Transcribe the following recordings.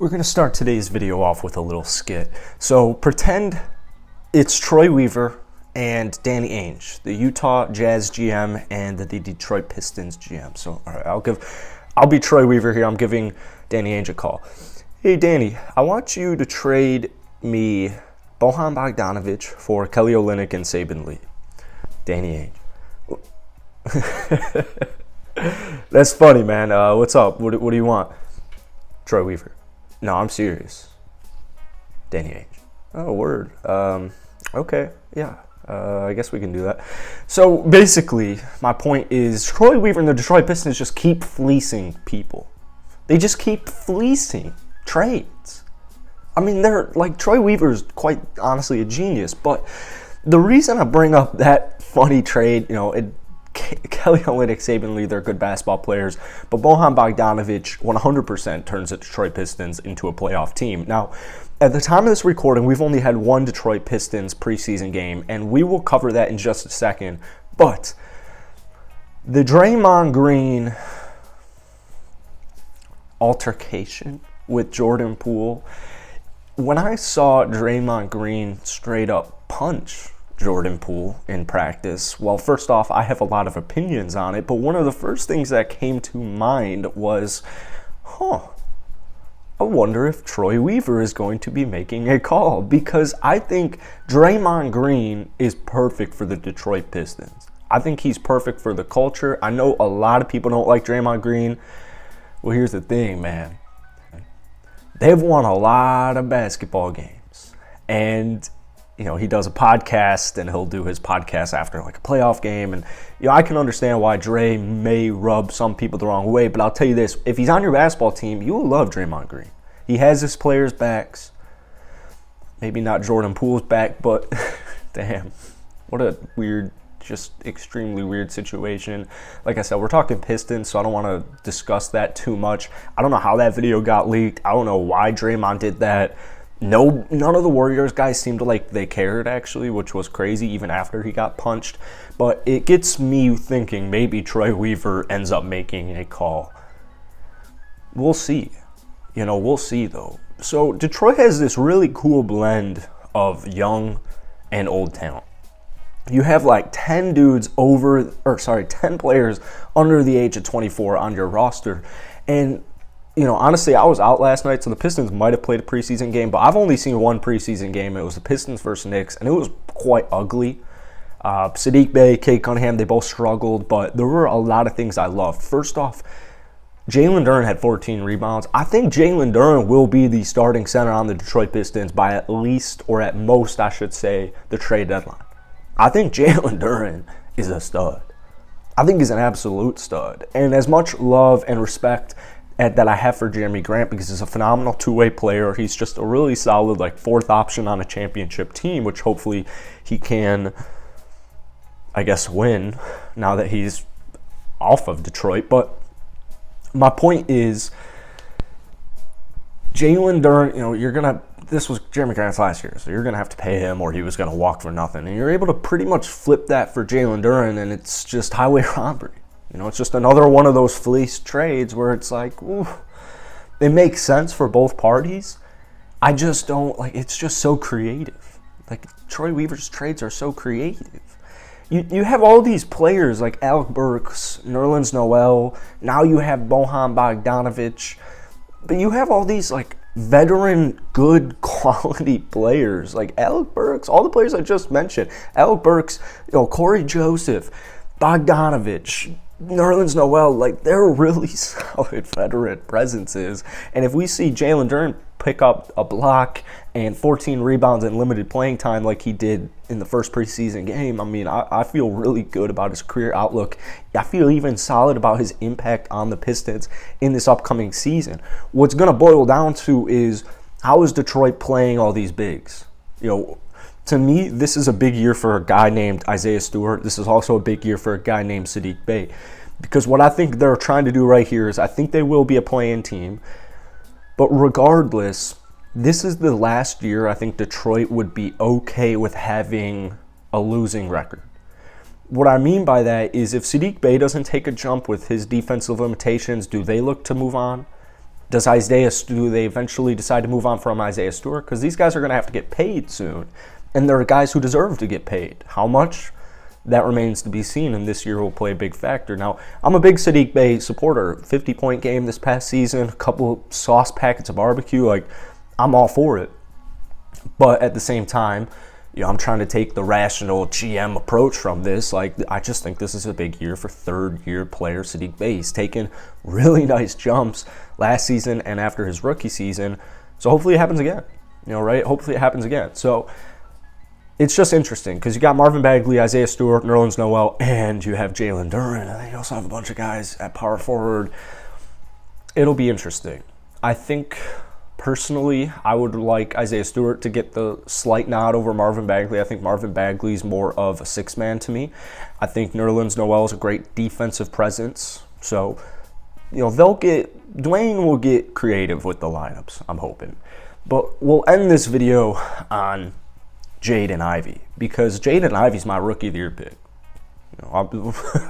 We're going to start today's video off with a little skit. So pretend it's Troy Weaver and Danny Ainge, the Utah Jazz GM and the Detroit Pistons GM. So all right, I'll be Troy Weaver here. I'm giving Danny Ainge a call. Hey Danny, I want you to trade me Bojan Bogdanovic for Kelly Olynyk and Saben Lee. Danny Ainge. That's funny, man. What's up? What do you want? Troy Weaver. No, I'm serious. Danny Ainge. Oh, word. Okay, yeah. I guess we can do that. So basically, my point is Troy Weaver and the Detroit Pistons just keep fleecing people. They just keep fleecing trades. I mean, they're like, Troy Weaver's quite honestly a genius, but the reason I bring up that funny trade, Kelly Olynyk, Saben Lee, they're good basketball players, but Bojan Bogdanovic 100% turns the Detroit Pistons into a playoff team. Now, at the time of this recording, we've only had one Detroit Pistons preseason game, and we will cover that in just a second. But the Draymond Green altercation with Jordan Poole, when I saw Draymond Green straight up punch Jordan Poole in practice, well, first off, I have a lot of opinions on it, but one of the first things that came to mind was, I wonder if Troy Weaver is going to be making a call, because I think Draymond Green is perfect for the Detroit Pistons. I think he's perfect for the culture. I know a lot of people don't like Draymond Green. Well, here's the thing, man. They've won a lot of basketball games, and he does a podcast, and he'll do his podcast after like a playoff game. And, I can understand why Dre may rub some people the wrong way, but I'll tell you this. If he's on your basketball team, you will love Draymond Green. He has his players' backs. Maybe not Jordan Poole's back, but damn, what a weird, just extremely weird situation. Like I said, we're talking Pistons, so I don't want to discuss that too much. I don't know how that video got leaked. I don't know why Draymond did that. No, none of the Warriors guys seemed like they cared, actually, which was crazy, even after he got punched. But it gets me thinking maybe Troy Weaver ends up making a call. We'll see. We'll see, though. So Detroit has this really cool blend of young and old talent. You have like 10 players under the age of 24 on your roster. And honestly, I was out last night, so the Pistons might have played a preseason game, but I've only seen one preseason game. It was the Pistons versus Knicks, and it was quite ugly. Saddiq Bey, Kate Cunningham, they both struggled, but there were a lot of things I loved. First off, Jalen Duren had 14 rebounds. I think Jalen Duren will be the starting center on the Detroit Pistons by at least, or at most, I should say, the trade deadline. I think Jalen Duren is a stud. I think he's an absolute stud. And as much love and respect that I have for Jeremy Grant, because he's a phenomenal two-way player. He's just a really solid fourth option on a championship team, which hopefully he can, I guess, win now that he's off of Detroit. But my point is, Jalen Duren, this was Jeremy Grant's last year, so you're going to have to pay him or he was going to walk for nothing. And you're able to pretty much flip that for Jalen Duren, and it's just highway robbery. It's just another one of those fleece trades where it's like, ooh, it makes sense for both parties. I just don't, it's just so creative. Troy Weaver's trades are so creative. You have all these players like Alec Burks, Nerlens Noel, now you have Bojan Bogdanovic, but you have all these, veteran, good quality players. Alec Burks, all the players I just mentioned. Alec Burks, Corey Joseph, Bogdanovic, Nerlens Noel, they're really solid veteran presences. And if we see Jalen Duren pick up a block and 14 rebounds and limited playing time like he did in the first preseason game, I feel really good about his career outlook. I feel even solid about his impact on the Pistons in this upcoming season. What's going to boil down to is, how is Detroit playing all these bigs? To me, this is a big year for a guy named Isaiah Stewart. This is also a big year for a guy named Saddiq Bey. Because what I think they're trying to do right here is, I think they will be a play-in team. But regardless, this is the last year I think Detroit would be okay with having a losing record. What I mean by that is, if Saddiq Bey doesn't take a jump with his defensive limitations, do they look to move on? Do they eventually decide to move on from Isaiah Stewart? Because these guys are going to have to get paid soon. And they're guys who deserve to get paid. How much? That remains to be seen, and this year will play a big factor. Now, I'm a big Saddiq Bey supporter. 50-point game this past season, a couple sauce packets of barbecue. Like, I'm all for it. But at the same time, I'm trying to take the rational GM approach from this. Like, I just think this is a big year for third-year player Saddiq Bey. He's taken really nice jumps last season and after his rookie season. So hopefully it happens again. Right? Hopefully it happens again. So it's just interesting because you got Marvin Bagley, Isaiah Stewart, Nerlens Noel, and you have Jalen Duren. And you also have a bunch of guys at power forward. It'll be interesting. I think, personally, I would like Isaiah Stewart to get the slight nod over Marvin Bagley. I think Marvin Bagley's more of a six-man to me. I think Nerlens Noel is a great defensive presence. So, Dwayne will get creative with the lineups, I'm hoping. But we'll end this video on Jaden Ivey, because Jaden Ivey's my rookie of the year pick.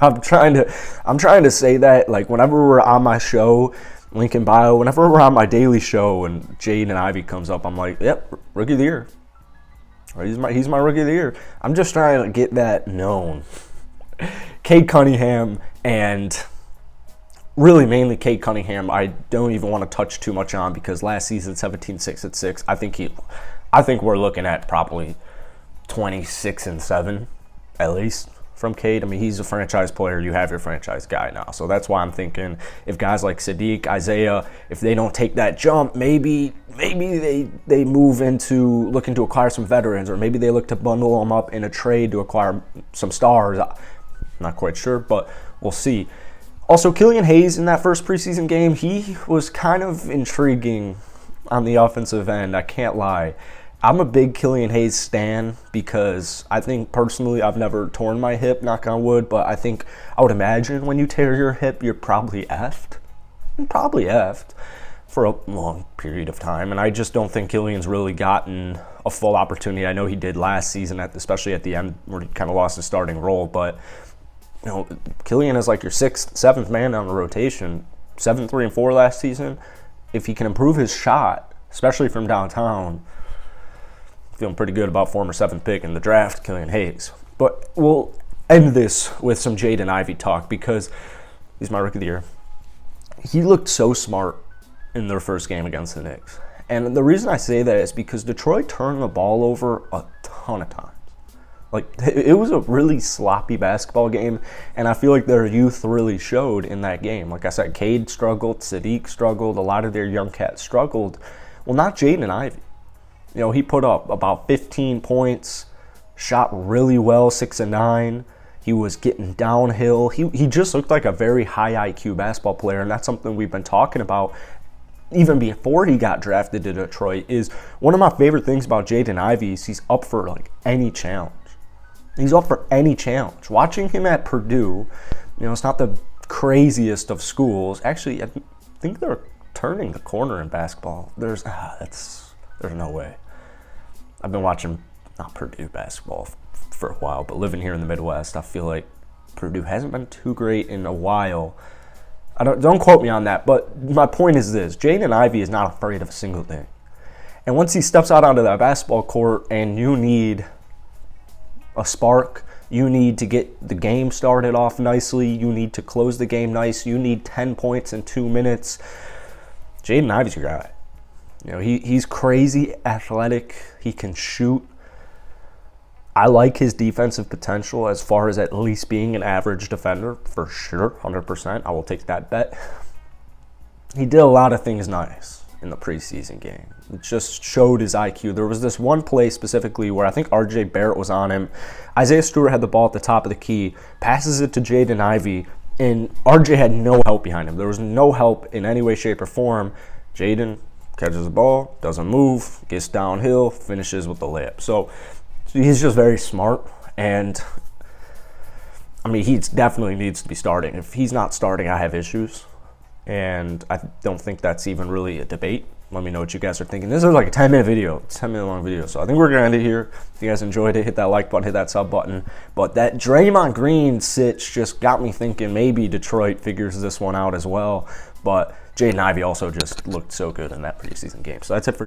I'm trying to say that, like, whenever we're on my show, link in bio, whenever we're on my daily show and Jaden Ivey comes up, I'm like, yep, rookie of the year. He's my rookie of the year. I'm just trying to get that known. Cade Cunningham, and really mainly Cade Cunningham, I don't even want to touch too much on, because last season 17-6-6. I think we're looking at probably 26-7 at least from Cade. I mean, he's a franchise player. You have your franchise guy now. So that's why I'm thinking if guys like Saddiq, Isaiah, if they don't take that jump, maybe they move into looking to acquire some veterans, or maybe they look to bundle them up in a trade to acquire some stars. I'm not quite sure, but we'll see. Also, Killian Hayes in that first preseason game, he was kind of intriguing on the offensive end. I can't lie. I'm a big Killian Hayes stan because I think personally I've never torn my hip, knock on wood, but I would imagine when you tear your hip, you're probably effed. For a long period of time, and I just don't think Killian's really gotten a full opportunity. I know he did last season, especially at the end where he kind of lost his starting role, but Killian is like your 6th, 7th man on the rotation. 7, 3, and 4 last season. If he can improve his shot, especially from downtown, feeling pretty good about former 7th pick in the draft, Killian Hayes. But we'll end this with some Jaden Ivey talk, because he's my rookie of the year. He looked so smart in their first game against the Knicks. And the reason I say that is because Detroit turned the ball over a ton of times. Like, it was a really sloppy basketball game, and I feel like their youth really showed in that game. Like I said, Cade struggled, Saddiq struggled, a lot of their young cats struggled. Well, not Jaden Ivey. He put up about 15 points, shot really well, 6 and 9. He was getting downhill. He just looked like a very high IQ basketball player, and that's something we've been talking about even before he got drafted to Detroit. Is one of my favorite things about Jaden Ivey is he's up for like any challenge. He's up for any challenge. Watching him at Purdue, it's not the craziest of schools. Actually, I think they're turning the corner in basketball. There's no way. I've been watching not Purdue basketball for a while, but living here in the Midwest, I feel like Purdue hasn't been too great in a while. Don't quote me on that, but my point is this: Jaden Ivey is not afraid of a single thing. And once he steps out onto that basketball court, and you need a spark, you need to get the game started off nicely, you need to close the game nice, you need 10 points in 2 minutes, Jaden Ivey's your guy. He's crazy athletic. He can shoot. I like his defensive potential as far as at least being an average defender, for sure, 100%. I will take that bet. He did a lot of things nice in the preseason game. It just showed his IQ. There was this one play specifically where I think RJ Barrett was on him. Isaiah Stewart had the ball at the top of the key, passes it to Jaden Ivey, and RJ had no help behind him. There was no help in any way, shape, or form. Jaden catches the ball, doesn't move, gets downhill, finishes with the layup. So he's just very smart, and I mean, he definitely needs to be starting. If he's not starting, I have issues, and I don't think that's even really a debate. Let me know what you guys are thinking. This is like a 10-minute video. It's a 10-minute long video, so I think we're going to end it here. If you guys enjoyed it, hit that like button, hit that sub button. But that Draymond Green sitch just got me thinking maybe Detroit figures this one out as well. But Jaden Ivey also just looked so good in that preseason game. So that's it for